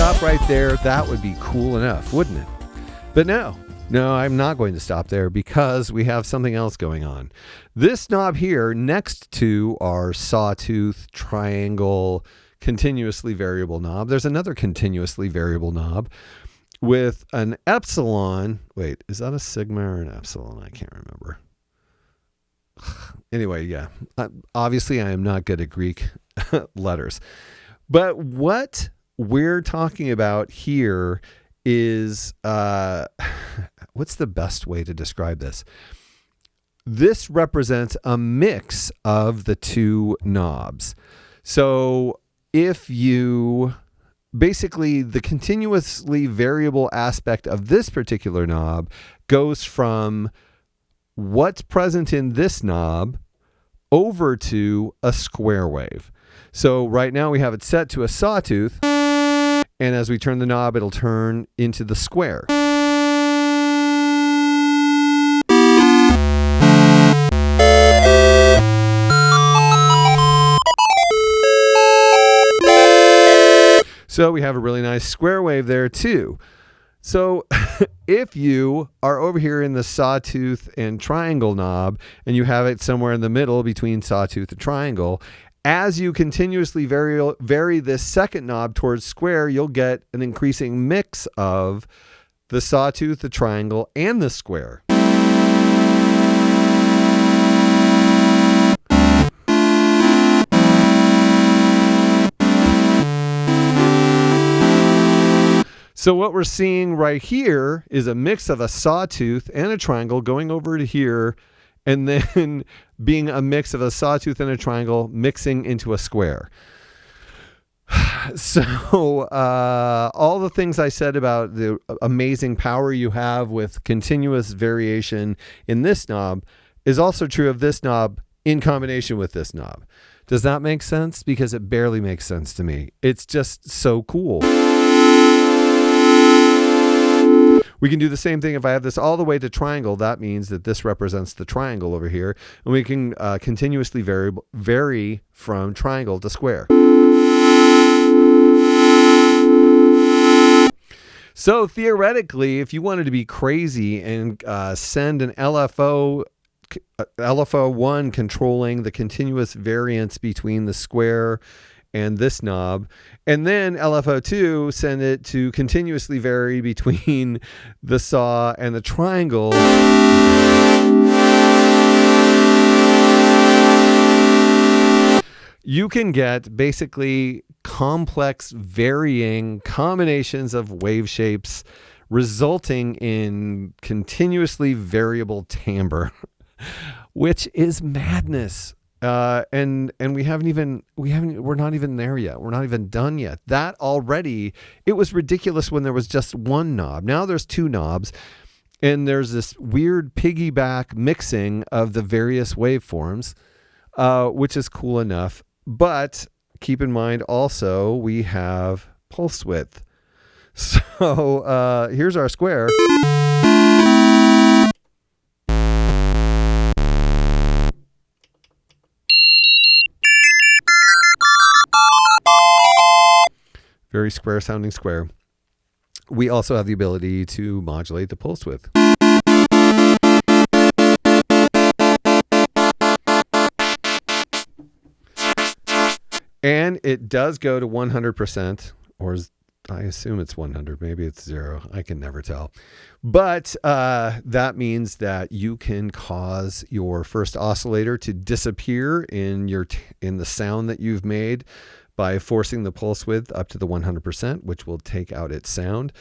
stop right there, that would be cool enough, wouldn't it? But no, I'm not going to stop there because we have something else going on. This knob here next to our sawtooth triangle continuously variable knob, there's another continuously variable knob with an epsilon. Wait, is that a sigma or an epsilon? I can't remember. Anyway, yeah, obviously I am not good at Greek letters. But what we're talking about here is, what's the best way to describe this? This represents a mix of the two knobs. So if you, basically the continuously variable aspect of this particular knob goes from what's present in this knob over to a square wave. So right now we have it set to a sawtooth, and as we turn the knob, it'll turn into the square. So we have a really nice square wave there too. So if you are over here in the sawtooth and triangle knob, and you have it somewhere in the middle between sawtooth and triangle, as you continuously vary this second knob towards square, you'll get an increasing mix of the sawtooth, the triangle, and the square. So what we're seeing right here is a mix of a sawtooth and a triangle going over to here, and then being a mix of a sawtooth and a triangle mixing into a square. So all the things I said about the amazing power you have with continuous variation in this knob is also true of this knob in combination with this knob. Does that make sense? Because it barely makes sense to me. It's just so cool. We can do the same thing if I have this all the way to triangle. That means that this represents the triangle over here. And we can continuously vary from triangle to square. So theoretically, if you wanted to be crazy and send an LFO1 controlling the continuous variance between the square and this knob, and then LFO2 send it to continuously vary between the saw and the triangle, you can get basically complex varying combinations of wave shapes resulting in continuously variable timbre, which is madness. And we're not even there yet. We're not even done yet. That already, it was ridiculous when there was just one knob. Now there's two knobs, and there's this weird piggyback mixing of the various waveforms, which is cool enough. But keep in mind also, we have pulse width. So here's our square. Very square sounding square. We also have the ability to modulate the pulse width. And it does go to 100%, or I assume it's 100. Maybe it's 0. I can never tell. But that means that you can cause your first oscillator to disappear in the sound that you've made by forcing the pulse width up to the 100%, which will take out its sound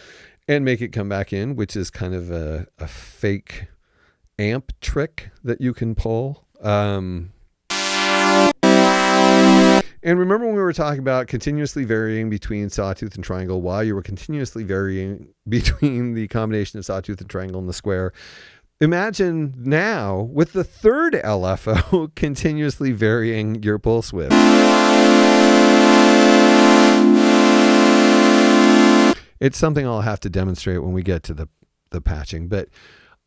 and make it come back in, which is kind of a fake amp trick that you can pull. And remember when we were talking about continuously varying between sawtooth and triangle while you were continuously varying between the combination of sawtooth and triangle and the square? Imagine now with the third LFO continuously varying your pulse width. It's something I'll have to demonstrate when we get to the patching, but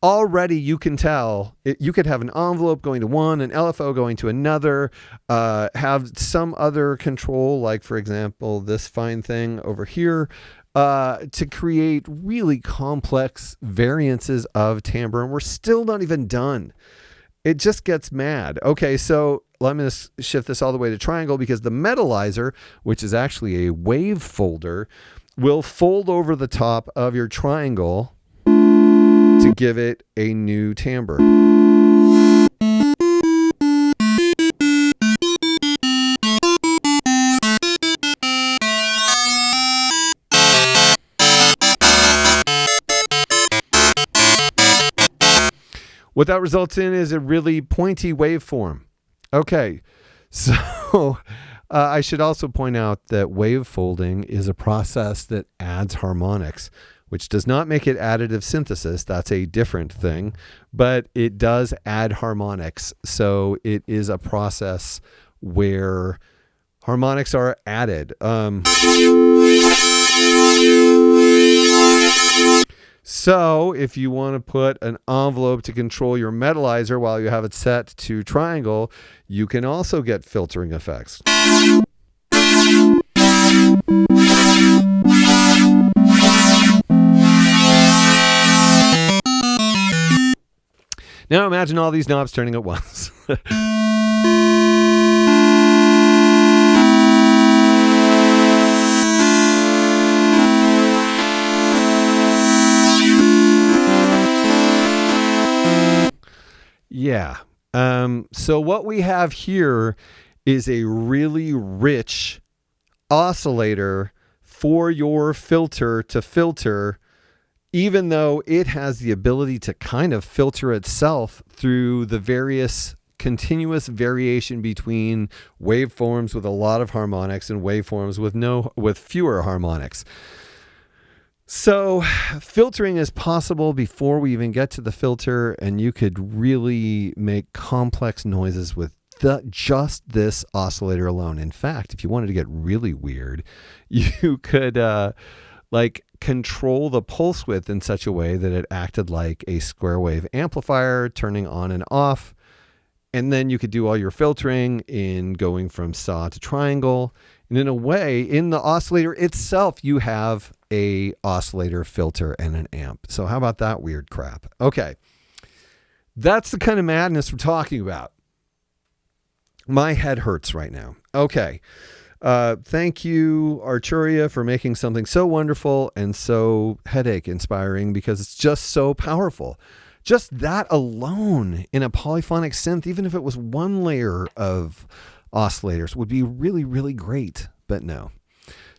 already you can tell you could have an envelope going to one, an LFO going to another, have some other control, like for example, this fine thing over here, to create really complex variances of timbre, and we're still not even done. It just gets mad. Okay, so I'm going to shift this all the way to triangle, because the Metallizer, which is actually a wave folder, will fold over the top of your triangle to give it a new timbre. What that results in is a really pointy waveform. Okay, so I should also point out that wave folding is a process that adds harmonics, which does not make it additive synthesis. That's a different thing, but it does add harmonics. So it is a process where harmonics are added. So if you want to put an envelope to control your Metallizer while you have it set to triangle, you can also get filtering effects. Now imagine all these knobs turning at once. Yeah. So what we have here is a really rich oscillator for your filter to filter, even though it has the ability to kind of filter itself through the various continuous variation between waveforms with a lot of harmonics and waveforms with fewer harmonics. So filtering is possible before we even get to the filter, and you could really make complex noises with just this oscillator alone. In fact, if you wanted to get really weird, you could like control the pulse width in such a way that it acted like a square wave amplifier turning on and off. And then you could do all your filtering in going from saw to triangle. And in a way, in the oscillator itself, you have a oscillator, filter, and an amp. So how about that weird crap? Okay. That's the kind of madness we're talking about. My head hurts right now. Okay. Thank you, Arturia, for making something so wonderful and so headache inspiring, because it's just so powerful. Just that alone in a polyphonic synth, even if it was one layer of oscillators, would be really, really great. But no,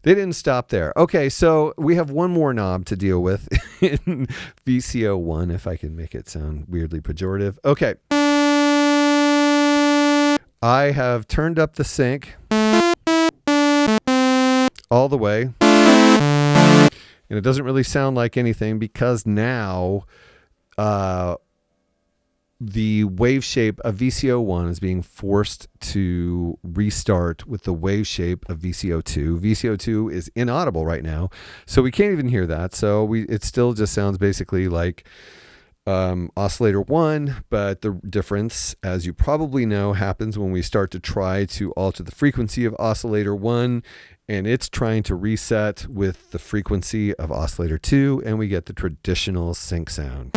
they didn't stop there. Okay, so we have one more knob to deal with in VCO1, if I can make it sound weirdly pejorative. Okay. I have turned up the sync all the way, and it doesn't really sound like anything, because now the wave shape of VCO1 is being forced to restart with the wave shape of VCO2. VCO2 is inaudible right now, so we can't even hear that. So it still just sounds basically like oscillator 1, but the difference, as you probably know, happens when we start to try to alter the frequency of oscillator 1, and it's trying to reset with the frequency of oscillator 2, and we get the traditional sync sound.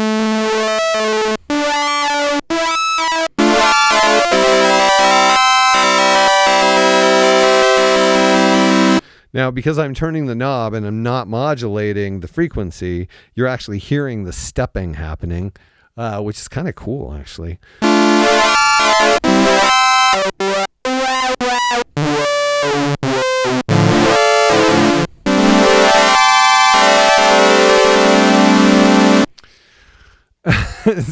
Now, because I'm turning the knob and I'm not modulating the frequency, you're actually hearing the stepping happening, which is kind of cool, actually.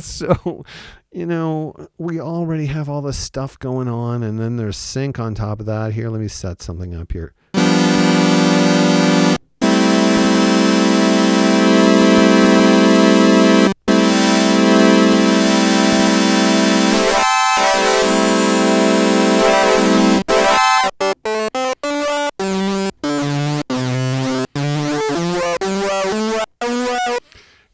So, you know, we already have all this stuff going on, and then there's sync on top of that. Here, let me set something up here.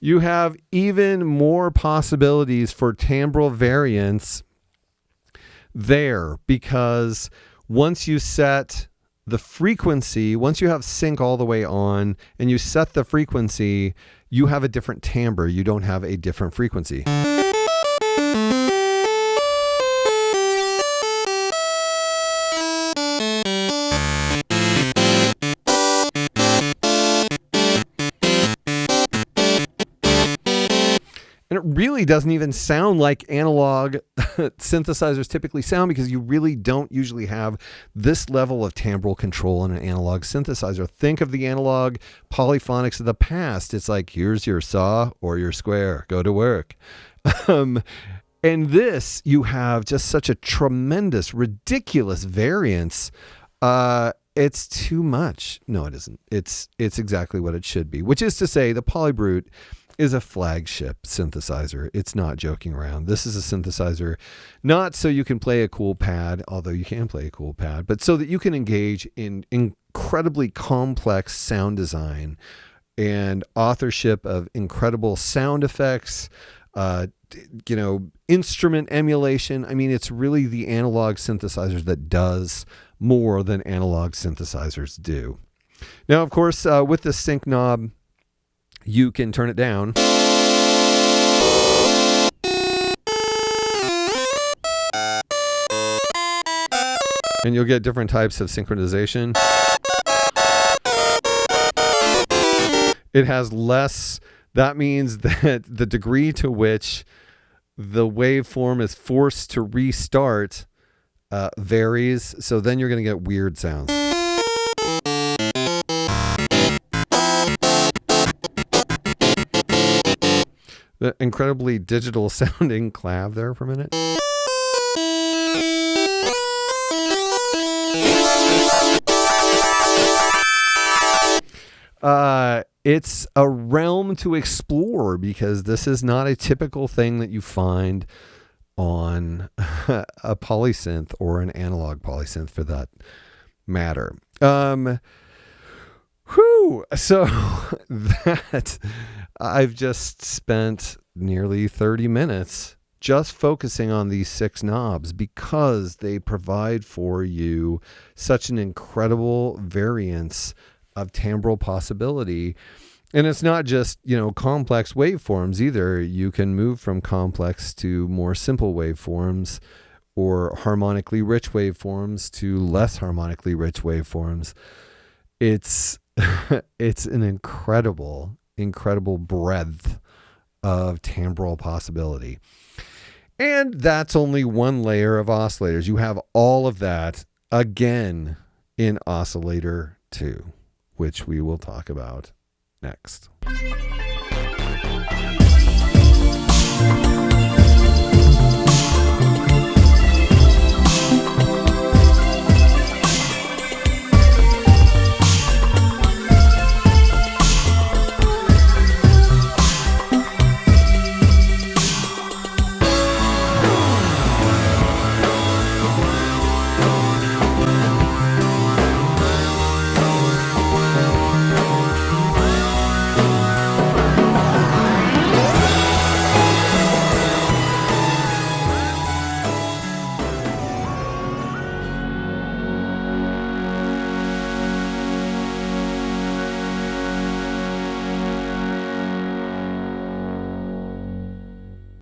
You have even more possibilities for timbral variance there, because once you set the frequency, once you have sync all the way on and you set the frequency, you have a different timbre. You don't have a different frequency. And it really doesn't even sound like analog synthesizers typically sound, because you really don't usually have this level of timbral control in an analog synthesizer. Think of the analog polyphonics of the past. It's like, here's your saw or your square, go to work. And this, you have just such a tremendous, ridiculous variance. It's too much. No, it isn't. It's exactly what it should be, which is to say the PolyBrute is a flagship synthesizer. It's not joking around. This is a synthesizer not so you can play a cool pad, although you can play a cool pad, but so that you can engage in incredibly complex sound design and authorship of incredible sound effects, instrument emulation. I mean, it's really the analog synthesizers that does more than analog synthesizers do. Now, of course, with the sync knob, you can turn it down. And you'll get different types of synchronization. It has less. That means that the degree to which the waveform is forced to restart varies. So then you're going to get weird sounds. The incredibly digital sounding clav there for a minute. It's a realm to explore, because this is not a typical thing that you find on a polysynth or an analog polysynth for that matter. So that I've just spent nearly 30 minutes just focusing on these 6 knobs, because they provide for you such an incredible variance of timbral possibility. And it's not just, complex waveforms either. You can move from complex to more simple waveforms, or harmonically rich waveforms to less harmonically rich waveforms. It's an incredible breadth of timbral possibility. And that's only one layer of oscillators. You have all of that again in Oscillator 2, which we will talk about next.